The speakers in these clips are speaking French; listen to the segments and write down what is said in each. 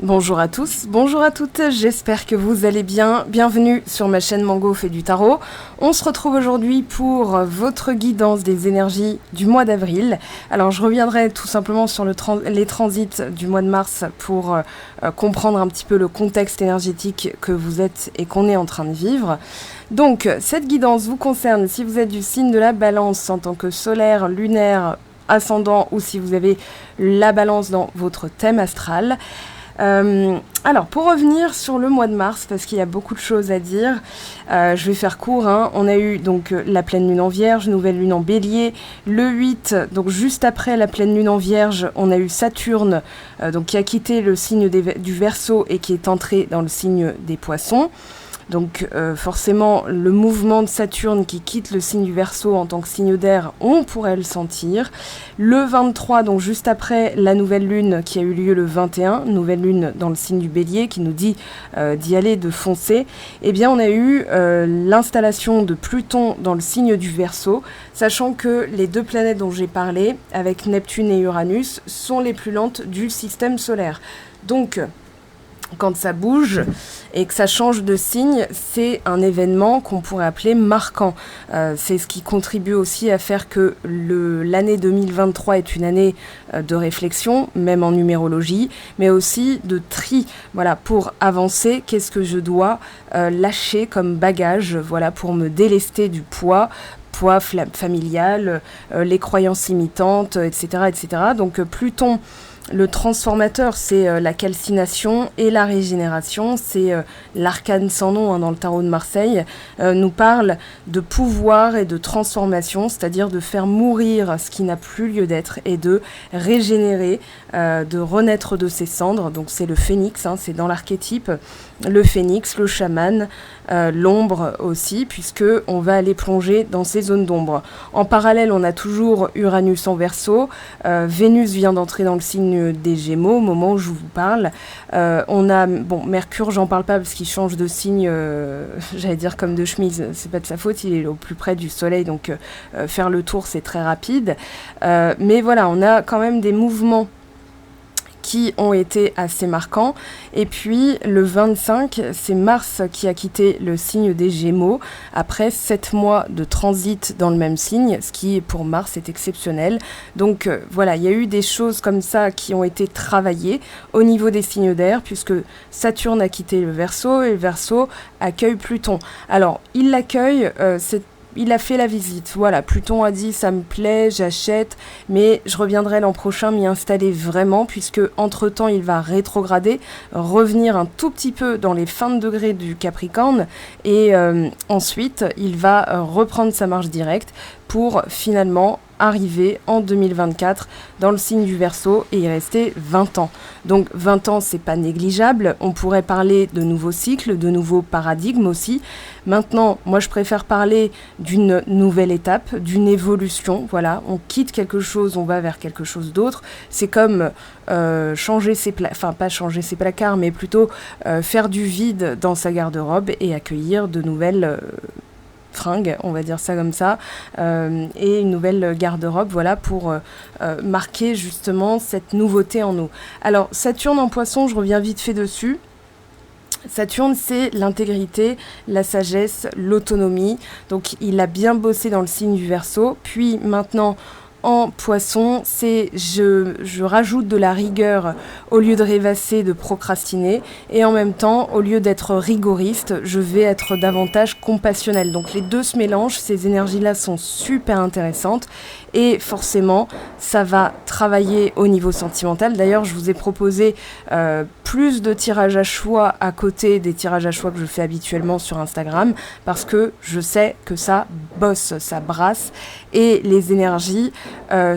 Bonjour à tous, bonjour à toutes, j'espère que vous allez bien. Bienvenue sur ma chaîne Mango fait du tarot. On se retrouve aujourd'hui pour votre guidance des énergies du mois d'avril. Alors je reviendrai tout simplement sur les transits du mois de mars pour comprendre un petit peu le contexte énergétique que vous êtes et qu'on est en train de vivre. Donc cette guidance vous concerne si vous êtes du signe de la Balance en tant que solaire, lunaire, ascendant ou si vous avez la Balance dans votre thème astral. Alors, pour revenir sur le mois de mars, parce qu'il y a beaucoup de choses à dire, je vais faire court. On a eu donc la pleine lune en Vierge, nouvelle lune en Bélier. Le 8, donc juste après la pleine lune en Vierge, on a eu Saturne, donc qui a quitté le signe du Verseau et qui est entré dans le signe des Poissons. Donc forcément, le mouvement de Saturne qui quitte le signe du Verseau en tant que signe d'air, on pourrait le sentir. Le 23, donc juste après la nouvelle lune qui a eu lieu le 21, nouvelle lune dans le signe du Bélier qui nous dit d'y aller, de foncer, eh bien on a eu l'installation de Pluton dans le signe du Verseau, sachant que les deux planètes dont j'ai parlé, avec Neptune et Uranus, sont les plus lentes du système solaire. Donc, quand ça bouge et que ça change de signe, c'est un événement qu'on pourrait appeler marquant. C'est ce qui contribue aussi à faire que l'année 2023 est une année de réflexion, même en numérologie, mais aussi de tri. Voilà, pour avancer, qu'est-ce que je dois lâcher comme bagage, voilà, pour me délester du poids familial, les croyances limitantes, etc., etc. Donc Pluton, le transformateur, c'est la calcination et la régénération, c'est l'arcane sans nom dans le tarot de Marseille, nous parle de pouvoir et de transformation, c'est-à-dire de faire mourir ce qui n'a plus lieu d'être et de régénérer, de renaître de ses cendres. Donc c'est le phénix, c'est dans l'archétype, le phénix, le chaman, l'ombre aussi, puisque on va aller plonger dans ces zones d'ombre. En parallèle, on a toujours Uranus en Verseau, Vénus vient d'entrer dans le signe des Gémeaux au moment où je vous parle. On a Mercure, j'en parle pas parce qu'il change de signe, j'allais dire comme de chemise, c'est pas de sa faute, il est au plus près du soleil, donc faire le tour c'est très rapide. Mais voilà, on a quand même des mouvements qui ont été assez marquants. Et puis le 25, c'est Mars qui a quitté le signe des Gémeaux après 7 mois de transit dans le même signe, ce qui pour Mars est exceptionnel. Donc voilà, il y a eu des choses comme ça qui ont été travaillées au niveau des signes d'air, puisque Saturne a quitté le Verseau et le Verseau accueille Pluton. Alors il l'accueille, il a fait la visite, voilà, Pluton a dit ça me plaît, j'achète, mais je reviendrai l'an prochain m'y installer vraiment, puisque entre-temps il va rétrograder, revenir un tout petit peu dans les fins de degrés du Capricorne, et ensuite il va reprendre sa marche directe pour finalement arriver en 2024 dans le signe du Verseau et y rester 20 ans. Donc 20 ans, c'est pas négligeable. On pourrait parler de nouveaux cycles, de nouveaux paradigmes aussi. Maintenant, moi je préfère parler d'une nouvelle étape, d'une évolution. Voilà, on quitte quelque chose, on va vers quelque chose d'autre. C'est comme changer pas changer ses placards, mais plutôt faire du vide dans sa garde-robe et accueillir de nouvelles fringues, on va dire ça comme ça, et une nouvelle garde-robe, voilà, pour marquer justement cette nouveauté en nous. Alors, Saturne en Poisson, je reviens vite fait dessus. Saturne, c'est l'intégrité, la sagesse, l'autonomie. Donc, il a bien bossé dans le signe du Verseau. Puis maintenant, en Poisson, c'est je rajoute de la rigueur au lieu de rêvasser, de procrastiner, et en même temps, au lieu d'être rigoriste, je vais être davantage compassionnelle. Donc les deux se mélangent, ces énergies-là sont super intéressantes, et forcément, ça va travailler au niveau sentimental. D'ailleurs, je vous ai proposé plus de tirages à choix à côté des tirages à choix que je fais habituellement sur Instagram, parce que je sais que ça bosse, ça brasse, et les énergies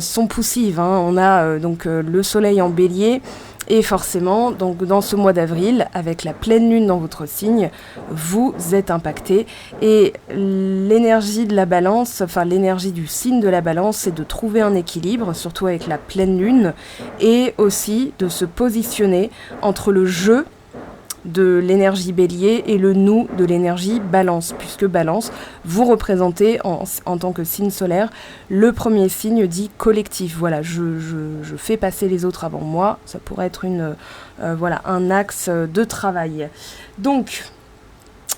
sont poussives. On a donc le soleil en Bélier, et forcément, donc dans ce mois d'avril, avec la pleine lune dans votre signe, vous êtes impacté. Et l'énergie de la Balance, enfin l'énergie du signe de la Balance, c'est de trouver un équilibre, surtout avec la pleine lune, et aussi de se positionner entre le jeu de l'énergie bélier et le nous de l'énergie balance, puisque balance, vous représentez en tant que signe solaire le premier signe dit collectif. Voilà, je fais passer les autres avant moi, ça pourrait être un axe de travail. Donc,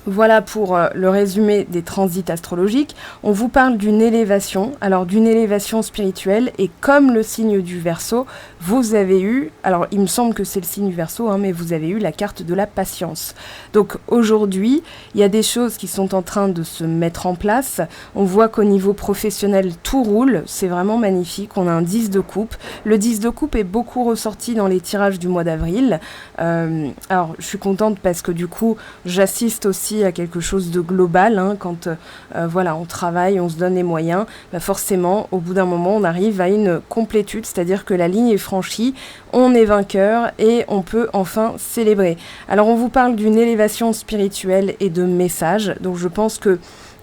voilà pour le résumé des transits astrologiques. On vous parle d'une élévation, alors d'une élévation spirituelle, et comme le signe du Verseau, vous avez eu, alors il me semble que c'est le signe du Verseau, mais vous avez eu la carte de la patience. Donc aujourd'hui, il y a des choses qui sont en train de se mettre en place. On voit qu'au niveau professionnel, tout roule, c'est vraiment magnifique. On a un 10 de coupe. Le 10 de coupe est beaucoup ressorti dans les tirages du mois d'avril. Alors je suis contente parce que du coup, j'assiste aussi à quelque chose de global, quand on travaille, on se donne les moyens, forcément au bout d'un moment on arrive à une complétude, c'est-à-dire que la ligne est franchie, on est vainqueur et on peut enfin célébrer. Alors on vous parle d'une élévation spirituelle et de messages, donc je pense que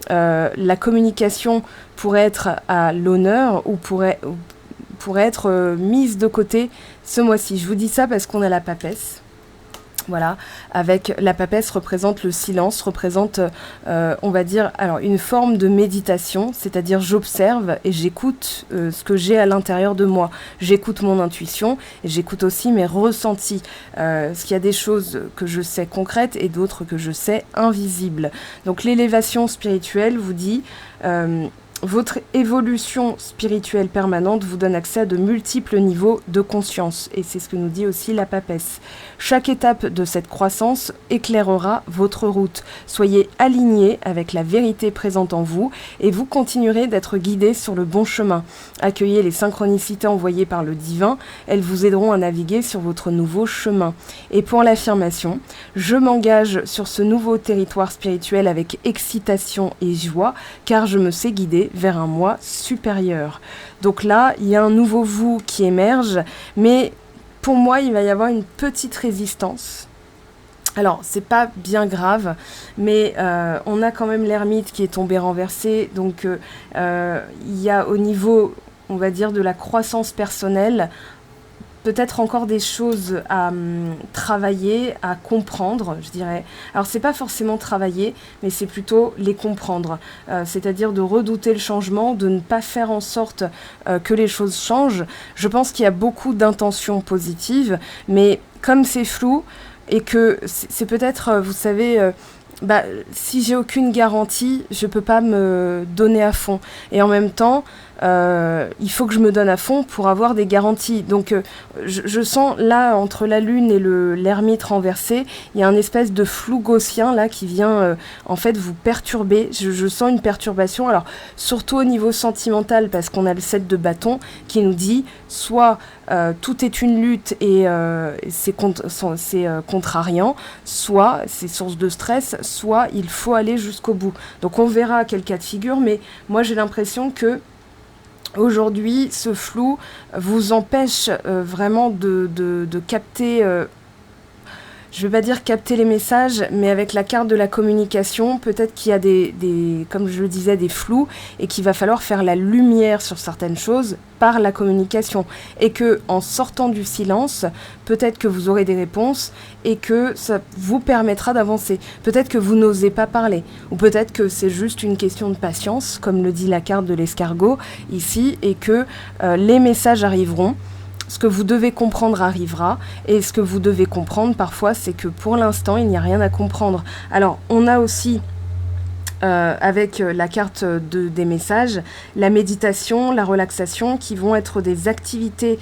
la communication pourrait être à l'honneur ou pourrait être mise de côté ce mois-ci. Je vous dis ça parce qu'on a la papesse. Voilà, avec la papesse représente le silence, représente, on va dire, alors une forme de méditation, c'est-à-dire j'observe et j'écoute ce que j'ai à l'intérieur de moi. J'écoute mon intuition et j'écoute aussi mes ressentis. Parce qu'il y a des choses que je sais concrètes et d'autres que je sais invisibles. Donc l'élévation spirituelle vous dit... votre évolution spirituelle permanente vous donne accès à de multiples niveaux de conscience. Et c'est ce que nous dit aussi la papesse. Chaque étape de cette croissance éclairera votre route. Soyez alignés avec la vérité présente en vous et vous continuerez d'être guidés sur le bon chemin. Accueillez les synchronicités envoyées par le divin. Elles vous aideront à naviguer sur votre nouveau chemin. Et pour l'affirmation, je m'engage sur ce nouveau territoire spirituel avec excitation et joie, car je me sais guidée vers un moi supérieur. Donc là, il y a un nouveau vous qui émerge, mais pour moi, il va y avoir une petite résistance. Alors, c'est pas bien grave, mais on a quand même l'ermite qui est tombé renversé, donc il y a au niveau, on va dire, de la croissance personnelle, peut-être encore des choses à travailler, à comprendre, je dirais. Alors, c'est pas forcément travailler, mais c'est plutôt les comprendre. C'est-à-dire de redouter le changement, de ne pas faire en sorte que les choses changent. Je pense qu'il y a beaucoup d'intentions positives, mais comme c'est flou, et que c'est peut-être, vous savez... si j'ai aucune garantie, je peux pas me donner à fond. Et en même temps, il faut que je me donne à fond pour avoir des garanties. Donc je sens là, entre la lune et l'ermite renversé, il y a un espèce de flou gaussien là qui vient en fait vous perturber. Je sens une perturbation, alors surtout au niveau sentimental, parce qu'on a le 7 de bâton qui nous dit soit tout est une lutte et c'est contrariant, soit c'est source de stress, soit il faut aller jusqu'au bout. Donc on verra quel cas de figure, mais moi j'ai l'impression que aujourd'hui, ce flou vous empêche vraiment de capter, je ne vais pas dire capter les messages, mais avec la carte de la communication, peut-être qu'il y a des, comme je le disais, des flous, et qu'il va falloir faire la lumière sur certaines choses par la communication. Et que en sortant du silence, peut-être que vous aurez des réponses, et que ça vous permettra d'avancer. Peut-être que vous n'osez pas parler, ou peut-être que c'est juste une question de patience, comme le dit la carte de l'escargot ici, et que les messages arriveront. Ce que vous devez comprendre arrivera, et ce que vous devez comprendre parfois, c'est que pour l'instant, il n'y a rien à comprendre. Alors, on a aussi, avec la carte des messages, la méditation, la relaxation, qui vont être des activités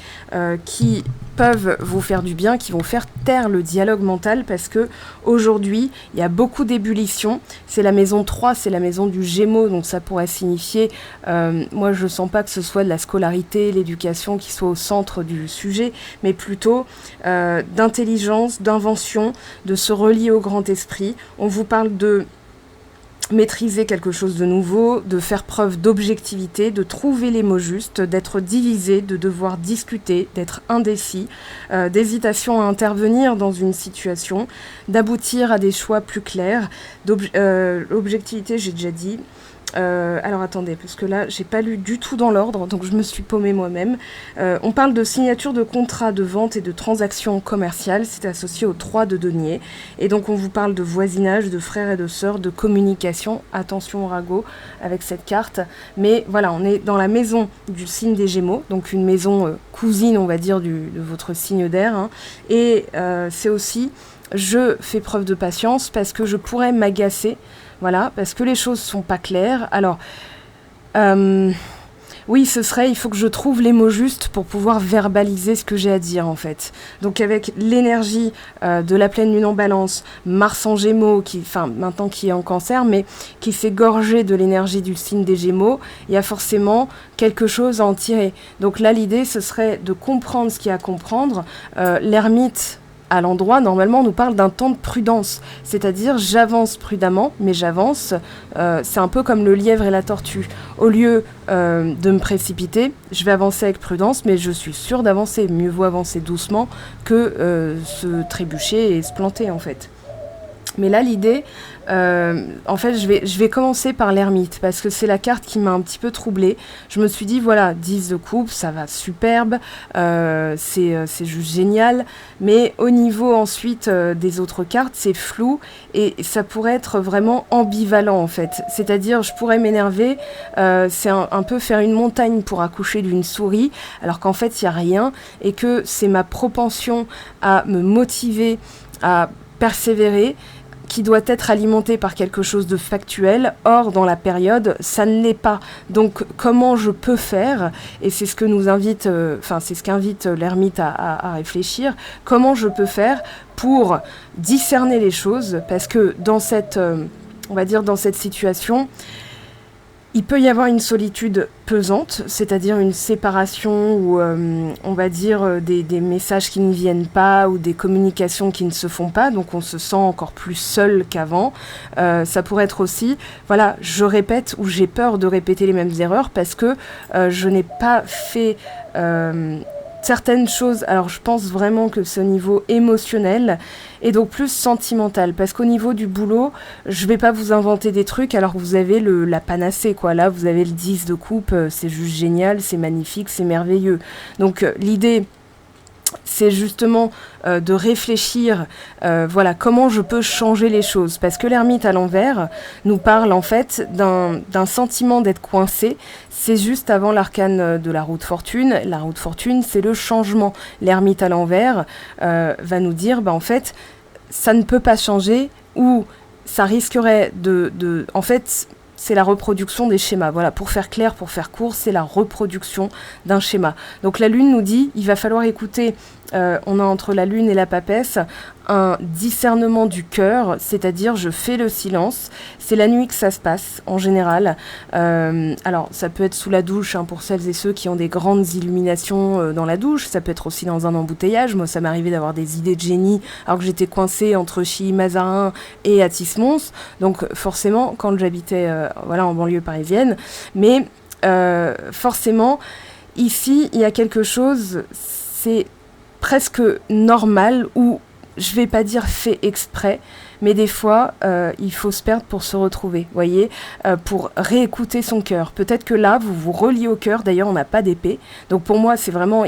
qui peuvent vous faire du bien, qui vont faire taire le dialogue mental, parce que aujourd'hui, il y a beaucoup d'ébullition. C'est la maison 3, c'est la maison du Gémeaux, donc ça pourrait signifier, moi je sens pas que ce soit de la scolarité, l'éducation qui soit au centre du sujet, mais plutôt d'intelligence, d'invention, de se relier au grand esprit. On vous parle de maîtriser quelque chose de nouveau, de faire preuve d'objectivité, de trouver les mots justes, d'être divisé, de devoir discuter, d'être indécis, d'hésitation à intervenir dans une situation, d'aboutir à des choix plus clairs, l'objectivité, j'ai déjà dit, Alors attendez, parce que là, j'ai pas lu du tout dans l'ordre, donc je me suis paumée moi-même. On parle de signature de contrat de vente et de transactions commerciales, c'est associé au 3 de denier. Et donc on vous parle de voisinage, de frères et de sœurs, de communication. Attention au ragot avec cette carte. Mais voilà, on est dans la maison du signe des Gémeaux, donc une maison cousine, on va dire, de votre signe d'air. Hein. Et c'est aussi, je fais preuve de patience parce que je pourrais m'agacer. Voilà, parce que les choses sont pas claires. Alors, oui, il faut que je trouve les mots justes pour pouvoir verbaliser ce que j'ai à dire, en fait. Donc, avec l'énergie de la pleine lune en balance, Mars en Gémeaux, maintenant qui est en Cancer, mais qui s'est gorgé de l'énergie du signe des Gémeaux, il y a forcément quelque chose à en tirer. Donc là, l'idée, ce serait de comprendre ce qu'il y a à comprendre. L'ermite à l'endroit, normalement, on nous parle d'un temps de prudence. C'est-à-dire, j'avance prudemment, mais j'avance. C'est un peu comme le lièvre et la tortue. Au lieu de me précipiter, je vais avancer avec prudence, mais je suis sûre d'avancer. Mieux vaut avancer doucement que se trébucher et se planter, en fait. Mais là, l'idée, en fait, je vais commencer par l'ermite, parce que c'est la carte qui m'a un petit peu troublée. Je me suis dit, voilà, 10 de coupe, ça va superbe, c'est juste génial. Mais au niveau ensuite des autres cartes, c'est flou, et ça pourrait être vraiment ambivalent, en fait. C'est-à-dire, je pourrais m'énerver, c'est un peu faire une montagne pour accoucher d'une souris, alors qu'en fait, il n'y a rien, et que c'est ma propension à me motiver, à persévérer, qui doit être alimenté par quelque chose de factuel. Or, dans la période, ça ne l'est pas. Donc, comment je peux faire, et c'est ce que nous invite, c'est ce qu'invite l'ermite à réfléchir, comment je peux faire pour discerner les choses, parce que dans cette, on va dire, dans cette situation, il peut y avoir une solitude pesante, c'est-à-dire une séparation ou, on va dire, des messages qui ne viennent pas ou des communications qui ne se font pas, donc on se sent encore plus seul qu'avant. Ça pourrait être aussi, voilà, je répète ou j'ai peur de répéter les mêmes erreurs parce que je n'ai pas fait certaines choses. Alors je pense vraiment que c'est au niveau émotionnel et donc plus sentimental, parce qu'au niveau du boulot, je vais pas vous inventer des trucs alors que vous avez la panacée, quoi. Là, vous avez le 10 de coupe, c'est juste génial, c'est magnifique, c'est merveilleux. Donc l'idée, c'est justement de réfléchir, voilà, comment je peux changer les choses. Parce que l'ermite à l'envers nous parle en fait d'un sentiment d'être coincé. C'est juste avant l'arcane de la roue de fortune. La roue de fortune, c'est le changement. L'ermite à l'envers va nous dire, en fait, ça ne peut pas changer, ou ça risquerait en fait, c'est la reproduction des schémas. Voilà, pour faire clair, pour faire court, c'est la reproduction d'un schéma. Donc la Lune nous dit, il va falloir écouter, on a entre la Lune et la papesse, un discernement du cœur, c'est-à-dire je fais le silence. C'est la nuit que ça se passe, en général. Alors, ça peut être sous la douche, hein, pour celles et ceux qui ont des grandes illuminations dans la douche. Ça peut être aussi dans un embouteillage. Moi, ça m'est arrivé d'avoir des idées de génie alors que j'étais coincée entre Chilly-Mazarin et Athis-Mons. Donc, forcément, quand j'habitais en banlieue parisienne. Mais, forcément, ici, il y a quelque chose, c'est presque normal, ou je vais pas dire fait exprès, mais des fois, il faut se perdre pour se retrouver, voyez, pour réécouter son cœur. Peut-être que là, vous vous reliez au cœur. D'ailleurs, on n'a pas d'épée. Donc pour moi, c'est vraiment,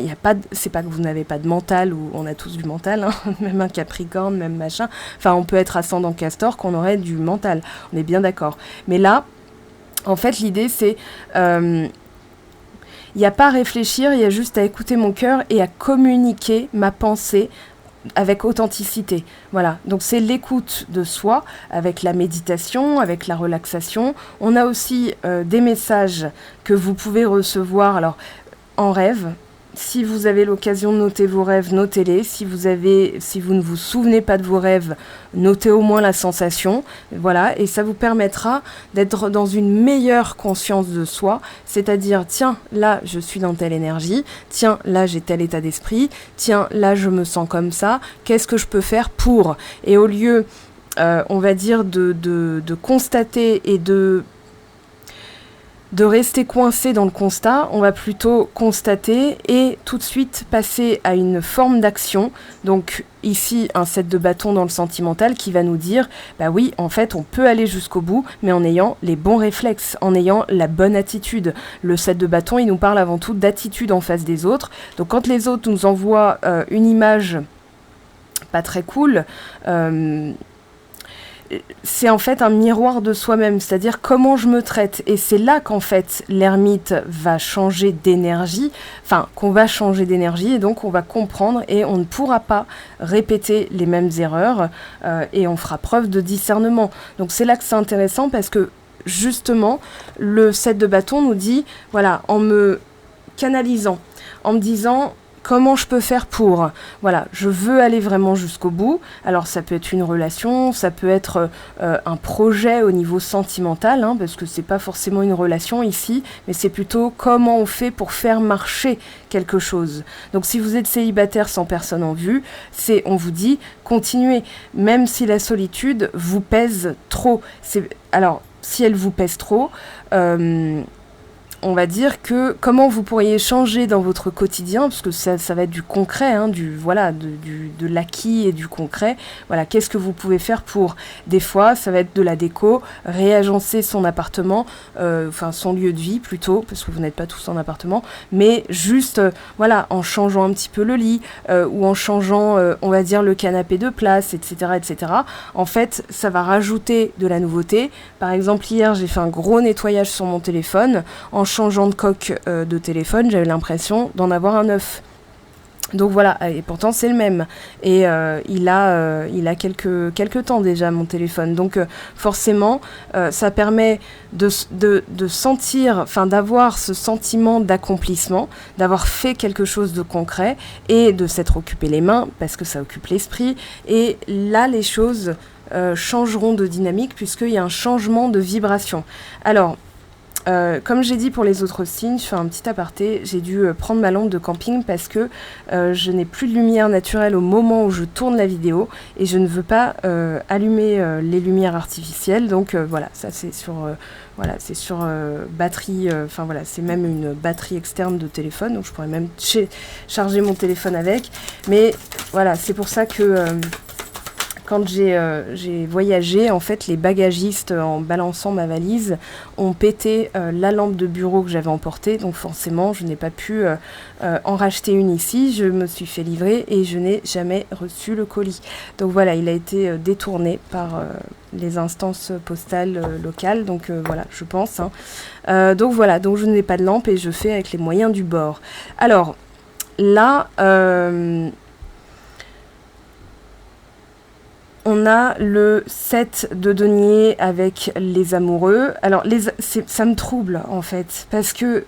c'est pas que vous n'avez pas de mental, ou on a tous du mental, hein, même un Capricorne, même machin. Enfin, on peut être ascendant Castor, qu'on aurait du mental. On est bien d'accord. Mais là, en fait, l'idée, c'est... il n'y a pas à réfléchir, il y a juste à écouter mon cœur et à communiquer ma pensée avec authenticité. Voilà, donc c'est l'écoute de soi avec la méditation, avec la relaxation. On a aussi des messages que vous pouvez recevoir en rêve. Si vous avez l'occasion de noter vos rêves, notez-les. Si vous ne vous souvenez pas de vos rêves, notez au moins la sensation. Voilà, et ça vous permettra d'être dans une meilleure conscience de soi. C'est-à-dire, tiens, là, je suis dans telle énergie. Tiens, là, j'ai tel état d'esprit. Tiens, là, je me sens comme ça. Qu'est-ce que je peux faire pour ? Et au lieu, on va dire, de constater et de de rester coincé dans le constat, on va plutôt constater et tout de suite passer à une forme d'action. Donc ici, un set de bâtons dans le sentimental qui va nous dire, bah oui, en fait, on peut aller jusqu'au bout, mais en ayant les bons réflexes, en ayant la bonne attitude. Le set de bâtons, il nous parle avant tout d'attitude en face des autres. Donc quand les autres nous envoient une image pas très cool, c'est en fait un miroir de soi-même, c'est-à-dire comment je me traite. Et c'est là qu'en fait l'ermite va changer d'énergie, enfin qu'on va changer d'énergie et donc on va comprendre et on ne pourra pas répéter les mêmes erreurs et on fera preuve de discernement. Donc c'est là que c'est intéressant parce que justement le set de bâtons nous dit, voilà, en me canalisant, en me disant... Comment je peux faire pour, voilà, je veux aller vraiment jusqu'au bout. Alors ça peut être une relation, ça peut être un projet au niveau sentimental, hein, parce que c'est pas forcément une relation ici, mais c'est plutôt comment on fait pour faire marcher quelque chose. Donc si vous êtes célibataire sans personne en vue, on vous dit continuez, même si la solitude vous pèse trop. Alors si elle vous pèse trop, on va dire que comment vous pourriez changer dans votre quotidien, parce que ça va être du concret, hein, de l'acquis et du concret. Voilà, qu'est-ce que vous pouvez faire pour, des fois, ça va être de la déco, réagencer son appartement, son lieu de vie plutôt, parce que vous n'êtes pas tous en appartement, mais juste, voilà, en changeant un petit peu le lit, ou en changeant, on va dire, le canapé de place, etc., etc. En fait, ça va rajouter de la nouveauté. Par exemple, hier, j'ai fait un gros nettoyage sur mon téléphone, en changeant de coque de téléphone, j'avais l'impression d'en avoir un neuf. Donc voilà, et pourtant c'est le même. Et il a quelques temps déjà mon téléphone. Donc forcément, ça permet de sentir, enfin d'avoir ce sentiment d'accomplissement, d'avoir fait quelque chose de concret et de s'être occupé les mains parce que ça occupe l'esprit. Et là, les choses changeront de dynamique puisqu'il y a un changement de vibration. Alors, comme j'ai dit pour les autres signes, je fais un petit aparté, j'ai dû prendre ma lampe de camping parce que je n'ai plus de lumière naturelle au moment où je tourne la vidéo et je ne veux pas allumer les lumières artificielles. Donc voilà, ça c'est sur batterie, c'est même une batterie externe de téléphone, donc je pourrais même charger mon téléphone avec. Mais voilà, c'est pour ça que... Quand j'ai voyagé, en fait, les bagagistes, en balançant ma valise, ont pété la lampe de bureau que j'avais emportée. Donc forcément, je n'ai pas pu en racheter une ici. Je me suis fait livrer et je n'ai jamais reçu le colis. Donc voilà, il a été détourné par les instances postales locales. Donc voilà, je pense. Hein. Donc voilà, donc je n'ai pas de lampe et je fais avec les moyens du bord. Alors là... on a le 7 de denier avec les amoureux. Alors, ça me trouble, en fait, parce que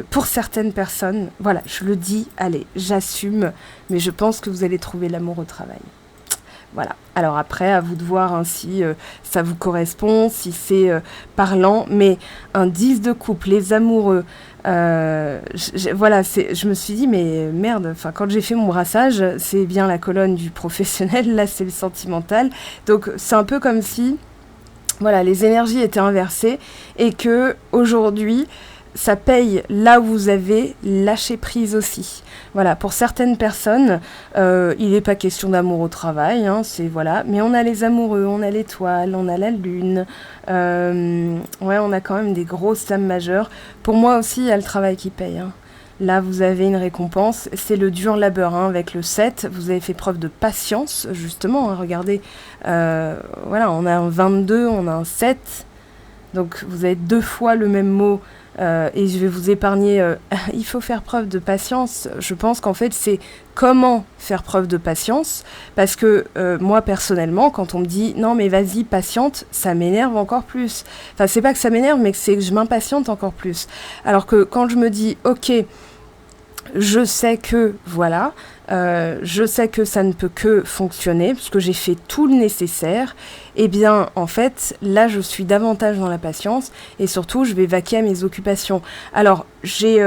pour certaines personnes, voilà, je le dis, allez, j'assume, mais je pense que vous allez trouver l'amour au travail. Voilà. Alors après, à vous de voir hein, si ça vous correspond, si c'est parlant, mais un 10 de couple, les amoureux, je me suis dit, mais merde, quand j'ai fait mon brassage, c'est bien la colonne du professionnel, là c'est le sentimental. Donc c'est un peu comme si, voilà, les énergies étaient inversées et que aujourd'hui, ça paye là où vous avez lâché prise aussi. Voilà, pour certaines personnes, il n'est pas question d'amour au travail, hein, mais on a les amoureux, on a l'étoile, on a la lune, on a quand même des grosses âmes majeures. Pour moi aussi, il y a le travail qui paye. Hein. Là, vous avez une récompense, c'est le dur labeur, hein, avec le 7, vous avez fait preuve de patience, justement, hein, regardez, on a un 22, on a un 7, donc vous avez 2 fois le même mot. Et je vais vous épargner, il faut faire preuve de patience. Je pense qu'en fait, c'est comment faire preuve de patience. Parce que moi, personnellement, quand on me dit « Non, mais vas-y, patiente », ça m'énerve encore plus. Enfin, c'est pas que ça m'énerve, mais que c'est que je m'impatiente encore plus. Alors que quand je me dis « Ok, je sais que, voilà, je sais que ça ne peut que fonctionner, parce que j'ai fait tout le nécessaire », eh bien, en fait, là, je suis davantage dans la patience, et surtout, je vais vaquer à mes occupations. Alors, j'ai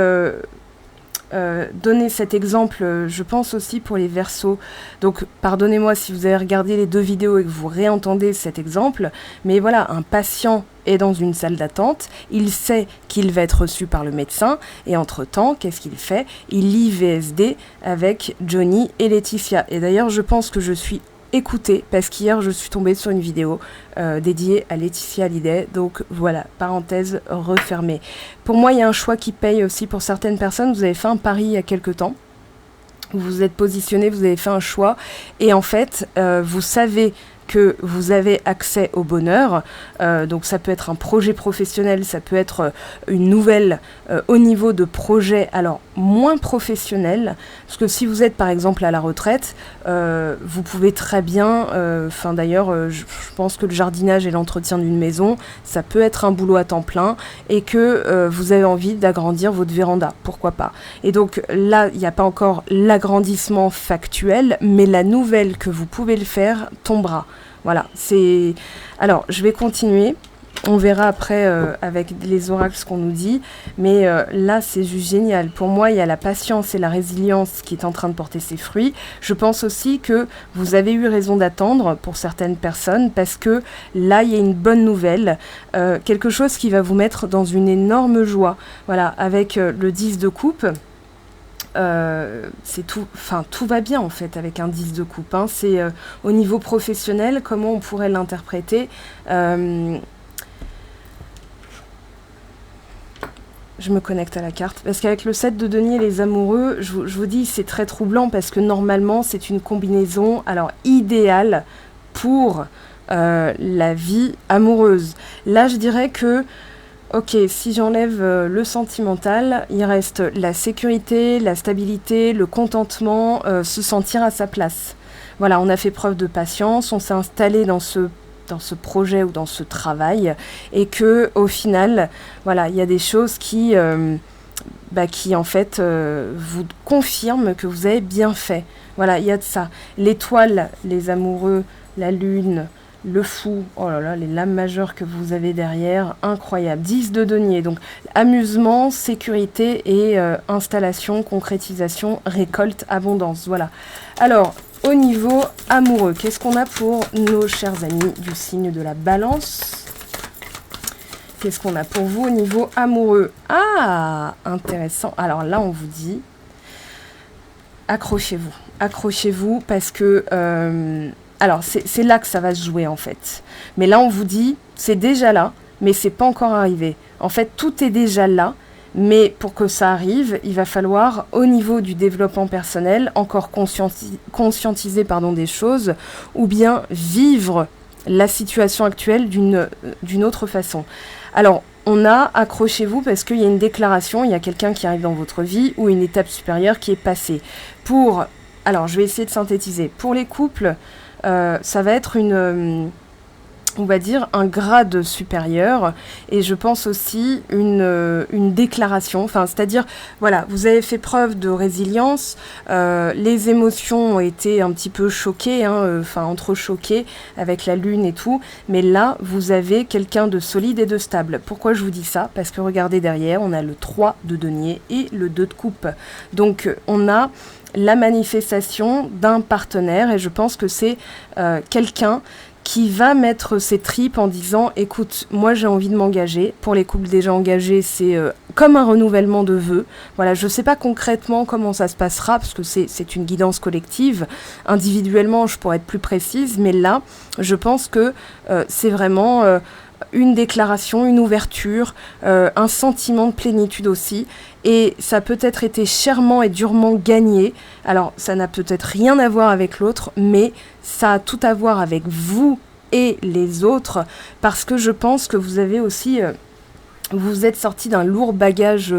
donner cet exemple, je pense aussi pour les Verseaux. Donc, pardonnez-moi si vous avez regardé les 2 vidéos et que vous réentendez cet exemple, mais voilà, un patient est dans une salle d'attente, il sait qu'il va être reçu par le médecin, et entre-temps, qu'est-ce qu'il fait? Il lit VSD avec Johnny et Laetitia. Et d'ailleurs, je pense que je suis écoutée, parce qu'hier, je suis tombée sur une vidéo dédiée à Laetitia Hallyday. Donc voilà, parenthèse refermée. Pour moi, il y a un choix qui paye aussi pour certaines personnes. Vous avez fait un pari il y a quelques temps. Vous vous êtes positionné, vous avez fait un choix, et en fait, vous savez que vous avez accès au bonheur. Donc ça peut être un projet professionnel, ça peut être une nouvelle au niveau de projet, alors moins professionnel, parce que si vous êtes par exemple à la retraite, vous pouvez très bien, d'ailleurs, je pense que le jardinage et l'entretien d'une maison, ça peut être un boulot à temps plein, et que vous avez envie d'agrandir votre véranda, pourquoi pas. Et donc là, il n'y a pas encore l'agrandissement factuel, mais la nouvelle que vous pouvez le faire tombera. Voilà, c'est... Alors, je vais continuer. On verra après avec les oracles ce qu'on nous dit. Mais là, c'est juste génial. Pour moi, il y a la patience et la résilience qui est en train de porter ses fruits. Je pense aussi que vous avez eu raison d'attendre pour certaines personnes, parce que là, il y a une bonne nouvelle. Quelque chose qui va vous mettre dans une énorme joie. Voilà, avec le 10 de coupe. C'est tout, tout va bien en fait avec un 10 de coupe, hein. C'est au niveau professionnel, comment on pourrait l'interpréter. Je me connecte à la carte, parce qu'avec le 7 de denier, les amoureux, je vous dis, c'est très troublant, parce que normalement c'est une combinaison idéale pour la vie amoureuse. Là, je dirais que ok, si j'enlève le sentimental, il reste la sécurité, la stabilité, le contentement, se sentir à sa place. Voilà, on a fait preuve de patience, on s'est installé dans ce projet ou dans ce travail, et que au final, voilà, il y a des choses qui en fait vous confirment que vous avez bien fait. Voilà, il y a de ça. L'étoile, les amoureux, la lune, le fou, oh là là, les lames majeures que vous avez derrière, incroyable. 10 de denier, donc amusement, sécurité et installation, concrétisation, récolte, abondance, voilà. Alors, au niveau amoureux, qu'est-ce qu'on a pour nos chers amis du signe de la Balance? Qu'est-ce qu'on a pour vous au niveau amoureux? Ah, intéressant. Alors là, on vous dit, accrochez-vous. Accrochez-vous, parce que... alors, c'est là que ça va se jouer, en fait. Mais là, on vous dit, c'est déjà là, mais c'est pas encore arrivé. En fait, tout est déjà là, mais pour que ça arrive, il va falloir, au niveau du développement personnel, encore conscientiser des choses, ou bien vivre la situation actuelle d'une autre façon. Alors, on a, accrochez-vous, parce qu'il y a une déclaration, il y a quelqu'un qui arrive dans votre vie, ou une étape supérieure qui est passée. Alors, je vais essayer de synthétiser. Pour les couples... ça va être on va dire un grade supérieur, et je pense aussi une déclaration, c'est-à-dire, voilà, vous avez fait preuve de résilience, les émotions ont été un petit peu choquées, entrechoquées avec la lune et tout, mais là, vous avez quelqu'un de solide et de stable. Pourquoi je vous dis ça? Parce que regardez derrière, on a le 3 de denier et le 2 de coupe. Donc, on a la manifestation d'un partenaire, et je pense que c'est quelqu'un qui va mettre ses tripes en disant « Écoute, moi j'ai envie de m'engager ». Pour les couples déjà engagés, c'est comme un renouvellement de vœux. Voilà, je ne sais pas concrètement comment ça se passera, parce que c'est une guidance collective. Individuellement, je pourrais être plus précise, mais là, je pense que c'est vraiment... une déclaration, une ouverture, un sentiment de plénitude aussi. Et ça a peut-être été chèrement et durement gagné. Alors, ça n'a peut-être rien à voir avec l'autre, mais ça a tout à voir avec vous et les autres, parce que je pense que vous avez aussi... vous êtes sorti d'un lourd bagage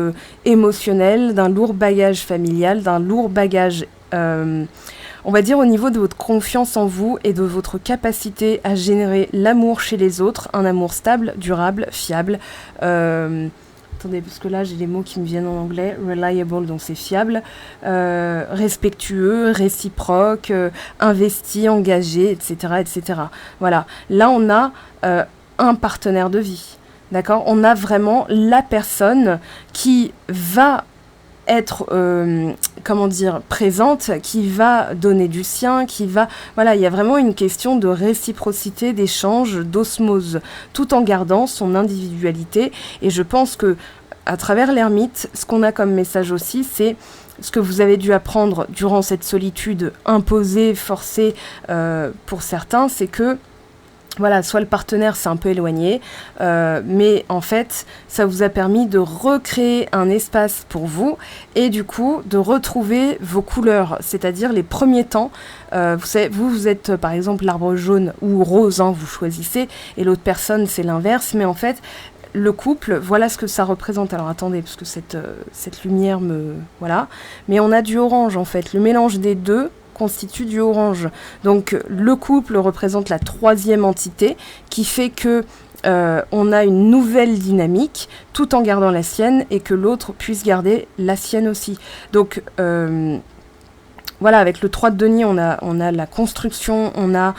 émotionnel, d'un lourd bagage familial, d'un lourd bagage... on va dire au niveau de votre confiance en vous et de votre capacité à générer l'amour chez les autres, un amour stable, durable, fiable. Attendez, parce que là j'ai les mots qui me viennent en anglais. Reliable, donc c'est fiable. Respectueux, réciproque, investi, engagé, etc., etc. Voilà. Là on a un partenaire de vie. D'accord ? On a vraiment la personne qui va être, comment dire, présente, qui va donner du sien, qui va... Voilà, il y a vraiment une question de réciprocité, d'échange, d'osmose, tout en gardant son individualité. Et je pense que à travers l'ermite, ce qu'on a comme message aussi, c'est ce que vous avez dû apprendre durant cette solitude imposée, forcée pour certains, c'est que voilà, soit le partenaire s'est un peu éloigné, mais en fait, ça vous a permis de recréer un espace pour vous et du coup, de retrouver vos couleurs, c'est-à-dire les premiers temps. Vous savez, vous êtes par exemple l'arbre jaune ou rose, hein, vous choisissez, et l'autre personne, c'est l'inverse, mais en fait, le couple, voilà ce que ça représente. Alors attendez, parce que cette lumière me... Voilà. Mais on a du orange, en fait. Le mélange des deux constitue du orange. Donc le couple représente la troisième entité qui fait que on a une nouvelle dynamique tout en gardant la sienne et que l'autre puisse garder la sienne aussi. Donc voilà, avec le 3 de denier, on a la construction, on a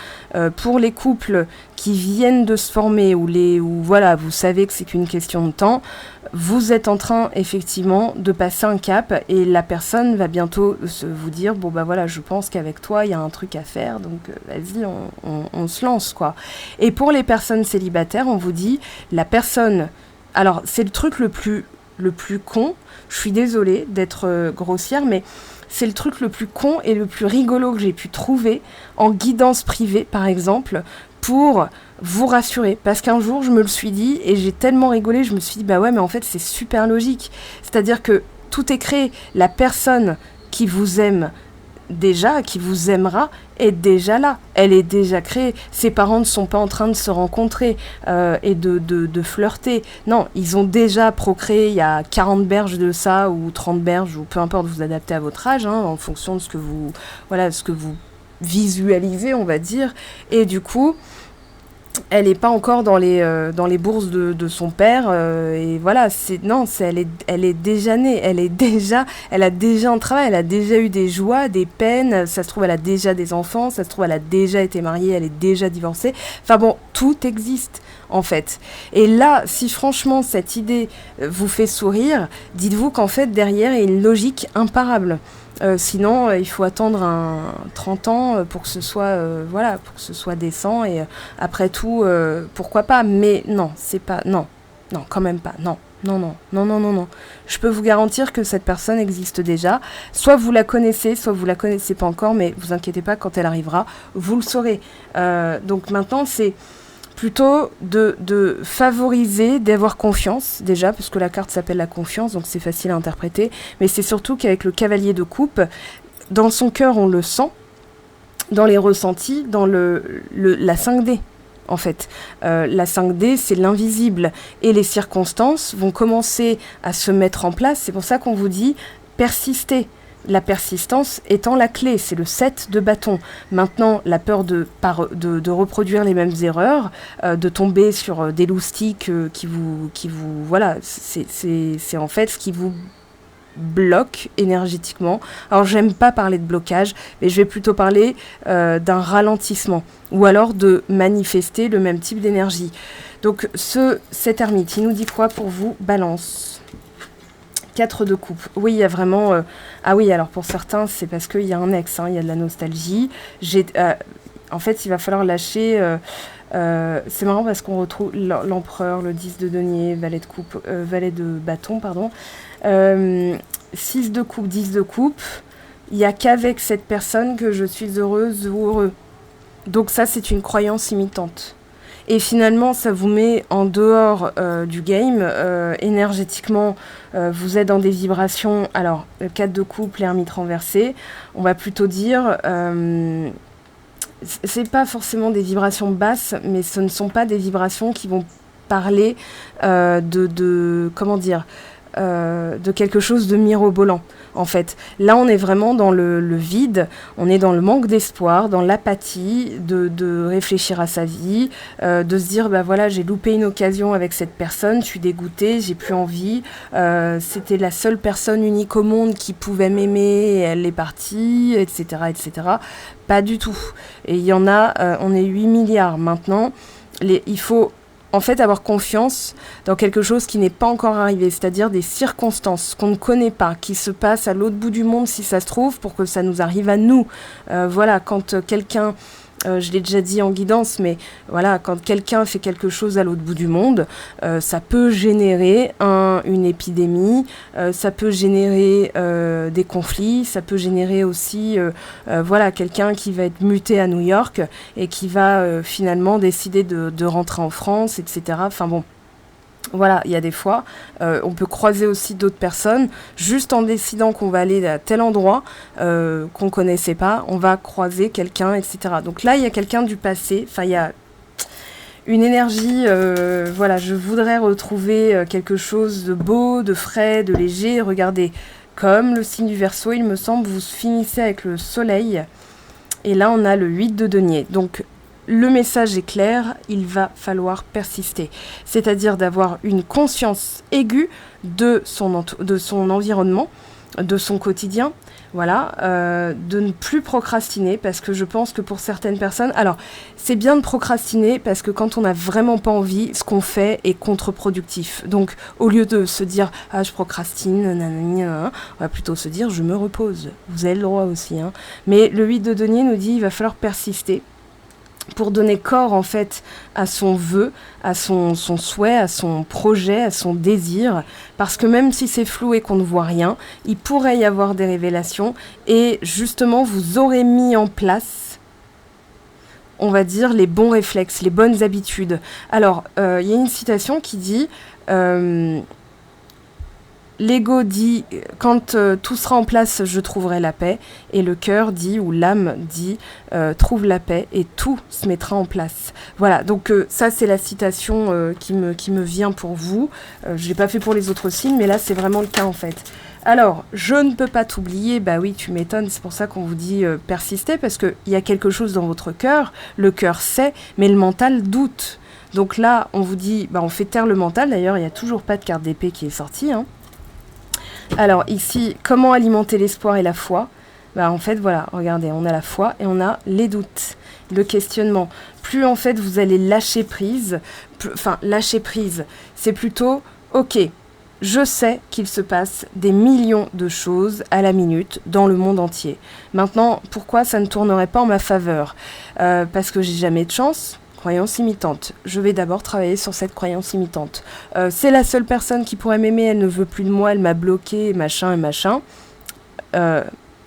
pour les couples qui viennent de se former ou voilà, vous savez que c'est qu'une question de temps, vous êtes en train effectivement de passer un cap et la personne va bientôt vous dire bon bah voilà, je pense qu'avec toi il y a un truc à faire, donc vas-y, on se lance quoi. Et pour les personnes célibataires, on vous dit la personne, alors c'est le truc le plus con, je suis désolée d'être grossière, mais c'est le truc le plus con et le plus rigolo que j'ai pu trouver en guidance privée, par exemple, pour vous rassurer. Parce qu'un jour, je me le suis dit et j'ai tellement rigolé, je me suis dit, bah ouais, mais en fait, c'est super logique. C'est-à-dire que tout est créé. La personne qui vous aime déjà, qui vous aimera, est déjà là. Elle est déjà créée. Ses parents ne sont pas en train de se rencontrer et de flirter. Non, ils ont déjà procréé il y a 40 berges de ça, ou 30 berges, ou peu importe, vous adaptez à votre âge, hein, en fonction de ce que vous visualisez, on va dire. Et du coup, elle n'est pas encore dans les bourses de son père, et voilà, elle est déjà née, elle a déjà un travail, elle a déjà eu des joies, des peines, ça se trouve elle a déjà des enfants, ça se trouve elle a déjà été mariée, elle est déjà divorcée, enfin bon, tout existe en fait. Et là, si franchement cette idée vous fait sourire, dites-vous qu'en fait derrière il y a une logique imparable. Sinon, il faut attendre 30 ans pour que ce soit, pour que ce soit décent. Et après tout, pourquoi pas. Mais non, c'est pas... Non, quand même pas. Non. Je peux vous garantir que cette personne existe déjà. Soit vous la connaissez, soit vous la connaissez pas encore. Mais vous inquiétez pas, quand elle arrivera, vous le saurez. Donc maintenant, c'est plutôt de favoriser, d'avoir confiance déjà, parce que la carte s'appelle la confiance, donc c'est facile à interpréter, mais c'est surtout qu'avec le cavalier de coupe, dans son cœur on le sent, dans les ressentis, dans la 5D en fait. La 5D, c'est l'invisible, et les circonstances vont commencer à se mettre en place, c'est pour ça qu'on vous dit persister. La persistance étant la clé, c'est le 7 de bâton. Maintenant, la peur de reproduire les mêmes erreurs, de tomber sur des loustiques qui vous voilà, c'est en fait ce qui vous bloque énergétiquement. Alors, j'aime pas parler de blocage, mais je vais plutôt parler d'un ralentissement, ou alors de manifester le même type d'énergie. Donc, cet ermite, il nous dit quoi pour vous, Balance ? 4 de coupe. Oui, il y a vraiment... Ah oui, alors pour certains, c'est parce qu'il y a un ex, hein, il y a de la nostalgie. En fait, il va falloir lâcher... c'est marrant parce qu'on retrouve l'empereur, le 10 de denier, valet de bâton, pardon. 6 de coupe, 10 de coupe. Il n'y a qu'avec cette personne que je suis heureuse ou heureux. Donc ça, c'est une croyance imitante. Et finalement, ça vous met en dehors du game. Énergétiquement, vous êtes dans des vibrations... Alors, le 4 de coupe, l'ermite renversé, on va plutôt dire... c'est pas forcément des vibrations basses, mais ce ne sont pas des vibrations qui vont parler comment dire, de quelque chose de mirobolant, en fait. Là, on est vraiment dans le vide, on est dans le manque d'espoir, dans l'apathie, de réfléchir à sa vie, de se dire, bah voilà, j'ai loupé une occasion avec cette personne, je suis dégoûtée, j'ai plus envie, c'était la seule personne unique au monde qui pouvait m'aimer, et elle est partie, etc., etc. Pas du tout. Et il y en a, on est 8 milliards maintenant, il faut... en fait avoir confiance dans quelque chose qui n'est pas encore arrivé, c'est-à-dire des circonstances qu'on ne connaît pas, qui se passent à l'autre bout du monde si ça se trouve, pour que ça nous arrive à nous. Voilà, quand quelqu'un... je l'ai déjà dit en guidance, mais voilà, quand quelqu'un fait quelque chose à l'autre bout du monde, ça peut générer une épidémie, ça peut générer des conflits, ça peut générer aussi voilà, quelqu'un qui va être muté à New York et qui va finalement décider de rentrer en France, etc. Enfin bon. Voilà, il y a des fois, on peut croiser aussi d'autres personnes, juste en décidant qu'on va aller à tel endroit qu'on ne connaissait pas, on va croiser quelqu'un, etc. Donc là, il y a quelqu'un du passé, enfin, il y a une énergie, voilà, je voudrais retrouver quelque chose de beau, de frais, de léger. Regardez, comme le signe du Verseau, il me semble, vous finissez avec le soleil, et là, on a le 8 de denier. Donc, le message est clair, il va falloir persister. C'est-à-dire d'avoir une conscience aiguë de son environnement, de son quotidien, voilà, de ne plus procrastiner, parce que je pense que pour certaines personnes... Alors, c'est bien de procrastiner, parce que quand on n'a vraiment pas envie, ce qu'on fait est contre-productif. Donc, au lieu de se dire « Ah, je procrastine, nanani, nanana », on va plutôt se dire « Je me repose ». Vous avez le droit aussi. Hein. Mais le 8 de denier nous dit « Il va falloir persister ». Pour donner corps en fait à son vœu, à son souhait, à son projet, à son désir, parce que même si c'est flou et qu'on ne voit rien, il pourrait y avoir des révélations, et justement vous aurez mis en place, on va dire, les bons réflexes, les bonnes habitudes. Alors, y a une citation qui dit... L'ego dit, quand tout sera en place, je trouverai la paix. Et le cœur dit, ou l'âme dit, trouve la paix et tout se mettra en place. Voilà, donc ça c'est la citation qui me vient pour vous. Je ne l'ai pas fait pour les autres signes, mais là c'est vraiment le cas en fait. Alors, je ne peux pas t'oublier, bah oui, tu m'étonnes, c'est pour ça qu'on vous dit persister, parce qu'il y a quelque chose dans votre cœur, le cœur sait, mais le mental doute. Donc là, on vous dit, bah on fait taire le mental, d'ailleurs il n'y a toujours pas de carte d'épée qui est sortie, hein. Alors ici, comment alimenter l'espoir et la foi ? Bah, en fait, voilà, regardez, on a la foi et on a les doutes, le questionnement. Plus en fait vous allez lâcher prise, lâcher prise, c'est plutôt, ok, je sais qu'il se passe des millions de choses à la minute dans le monde entier. Maintenant, pourquoi ça ne tournerait pas en ma faveur ? Parce que j'ai jamais de chance ? Croyance imitante. Je vais d'abord travailler sur cette croyance imitante. C'est la seule personne qui pourrait m'aimer, elle ne veut plus de moi, elle m'a bloqué, machin et machin.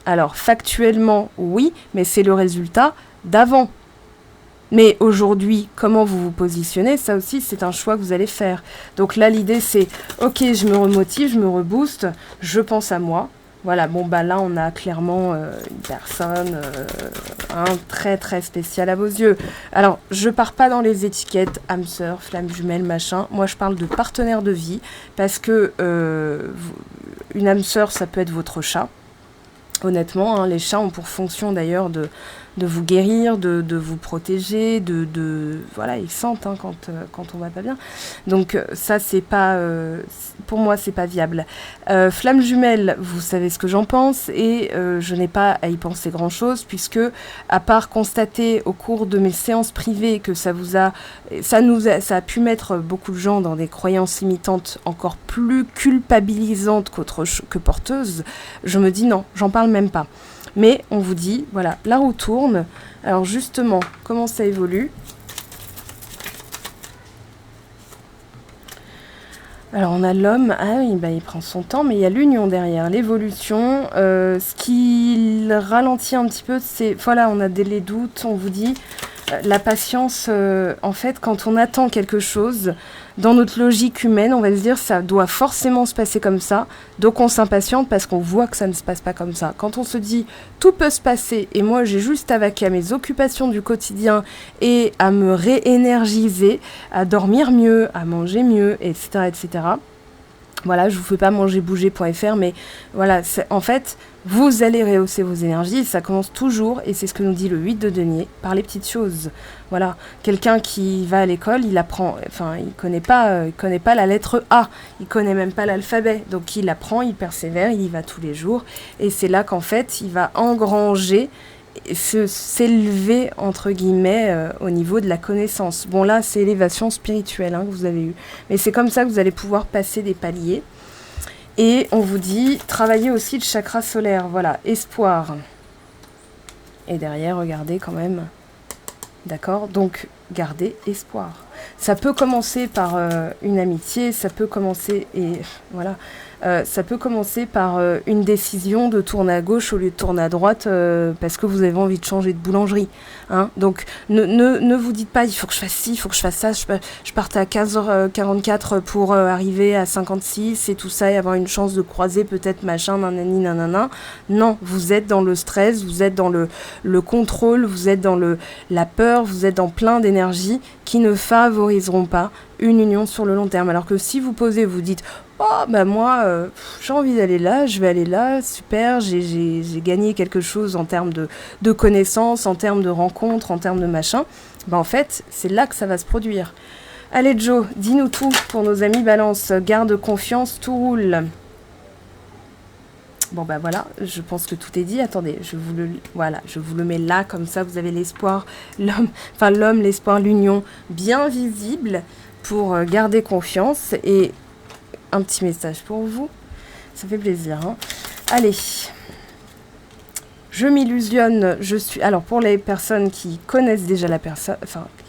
Alors, factuellement, oui, mais c'est le résultat d'avant. Mais aujourd'hui, comment vous vous positionnez, ça aussi, c'est un choix que vous allez faire. Donc là, l'idée, c'est, ok, je me remotive, je me rebooste, je pense à moi. Voilà, bon, bah là, on a clairement une personne très, très spéciale à vos yeux. Alors, je pars pas dans les étiquettes, âme sœur, flamme jumelle, machin. Moi, je parle de partenaire de vie, parce que une âme sœur, ça peut être votre chat. Honnêtement, hein, les chats ont pour fonction d'ailleurs de vous guérir, de vous protéger, voilà, ils sentent hein, quand on va pas bien. Donc ça, c'est pas, pour moi, c'est pas viable. Flamme jumelle, vous savez ce que j'en pense, et je n'ai pas à y penser grand-chose, puisque à part constater au cours de mes séances privées que ça a pu mettre beaucoup de gens dans des croyances imitantes encore plus culpabilisantes que porteuses, je me dis non, j'en parle même pas. Mais on vous dit, voilà, la roue tourne. Alors justement, comment ça évolue ? Alors on a l'homme, ah oui, bah, il prend son temps, mais il y a l'union derrière, l'évolution. Ce qui ralentit un petit peu, c'est, voilà, on a les doutes, on vous dit, la patience, en fait, quand on attend quelque chose, dans notre logique humaine, on va se dire ça doit forcément se passer comme ça, donc on s'impatiente parce qu'on voit que ça ne se passe pas comme ça. Quand on se dit tout peut se passer et moi j'ai juste à vaquer à mes occupations du quotidien et à me réénergiser, à dormir mieux, à manger mieux, etc., etc. Voilà, je vous fais pas mangerbouger.fr, mais voilà, en fait, vous allez rehausser vos énergies, ça commence toujours, et c'est ce que nous dit le 8 de denier, par les petites choses. Voilà, quelqu'un qui va à l'école, il connaît pas la lettre A, il connaît même pas l'alphabet, donc il apprend, il persévère, il y va tous les jours, et c'est là qu'en fait, il va engranger s'élever entre guillemets au niveau de la connaissance. Bon là c'est élévation spirituelle que vous avez eue, mais c'est comme ça que vous allez pouvoir passer des paliers. Et on vous dit travailler aussi le chakra solaire, voilà, espoir. Et derrière regardez quand même, d'accord, donc gardez espoir. Ça peut commencer par une amitié, ça peut commencer ça peut commencer par une décision de tourner à gauche au lieu de tourner à droite parce que vous avez envie de changer de boulangerie. Donc ne vous dites pas il faut que je fasse ci, il faut que je fasse ça, je parte à 15h44 pour arriver à 56 et tout ça et avoir une chance de croiser peut-être machin, nanani, nanana. Non, vous êtes dans le stress, vous êtes dans le contrôle, vous êtes dans la peur, vous êtes dans plein d'énergie qui ne favoriseront pas une union sur le long terme. Alors que si vous posez, vous dites « Oh, bah moi, j'ai envie d'aller là, je vais aller là, super, j'ai gagné quelque chose en termes de connaissances, en termes de rencontres, en termes de machin. » En fait, c'est là que ça va se produire. Allez Joe, dis-nous tout pour nos amis Balance. Garde confiance, tout roule. Bon bah voilà, je pense que tout est dit. Attendez, je vous le mets là, comme ça vous avez l'espoir, l'homme, l'espoir, l'union bien visible pour garder confiance. Et un petit message pour vous, ça fait plaisir. Allez, je m'illusionne, je suis... Alors pour les personnes qui connaissent déjà la personne,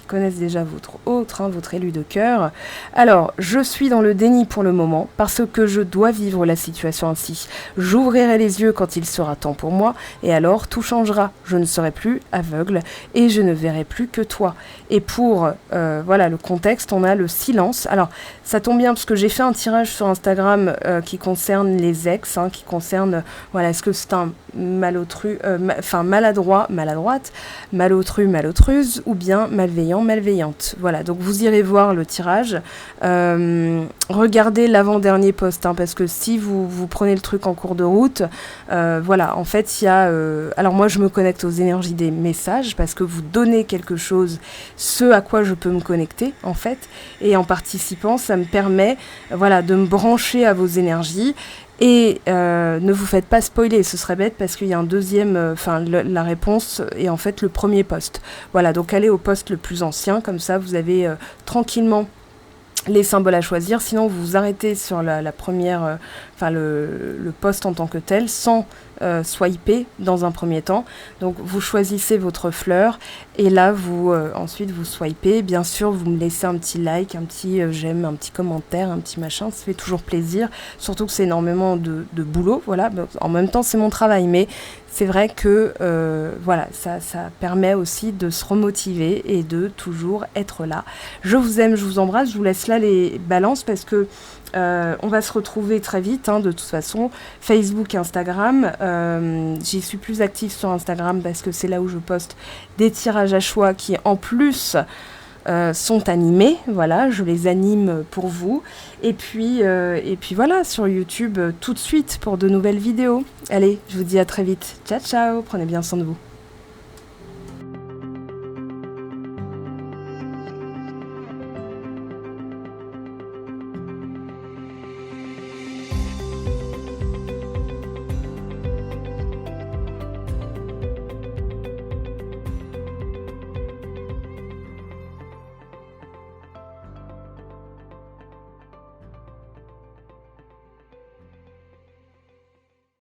connaissent déjà votre élu de cœur. Alors, je suis dans le déni pour le moment, parce que je dois vivre la situation ainsi. J'ouvrirai les yeux quand il sera temps pour moi, et alors tout changera. Je ne serai plus aveugle, et je ne verrai plus que toi. Et pour, le contexte, on a le silence. Alors, ça tombe bien, parce que j'ai fait un tirage sur Instagram qui concerne les ex, qui concerne, est-ce que c'est un maladroite, malotruse, ou bien malveillante. Voilà, donc vous irez voir le tirage. Regardez l'avant-dernier post, parce que si vous prenez le truc en cours de route, en fait, il y a... alors moi, je me connecte aux énergies des messages, parce que vous donnez quelque chose, ce à quoi je peux me connecter, en fait, et en participant, ça me permet, de me brancher à vos énergies. Et ne vous faites pas spoiler, ce serait bête parce qu'il y a un deuxième, la réponse est en fait le premier post. Voilà, donc allez au post le plus ancien, comme ça vous avez tranquillement les symboles à choisir. Sinon vous vous arrêtez sur la première, le post en tant que tel, sans swiper dans un premier temps. Donc vous choisissez votre fleur et là ensuite vous swipez. Bien sûr vous me laissez un petit like, un petit j'aime, un petit commentaire, un petit machin, ça fait toujours plaisir, surtout que c'est énormément de boulot, en même temps c'est mon travail, mais c'est vrai que ça permet aussi de se remotiver et de toujours être là. Je vous aime, je vous embrasse, je vous laisse là les balances parce que on va se retrouver très vite, de toute façon, Facebook, Instagram. J'y suis plus active sur Instagram parce que c'est là où je poste des tirages à choix qui, en plus, sont animés. Voilà, je les anime pour vous. Et puis voilà, sur YouTube, tout de suite pour de nouvelles vidéos. Allez, je vous dis à très vite. Ciao, ciao, prenez bien soin de vous.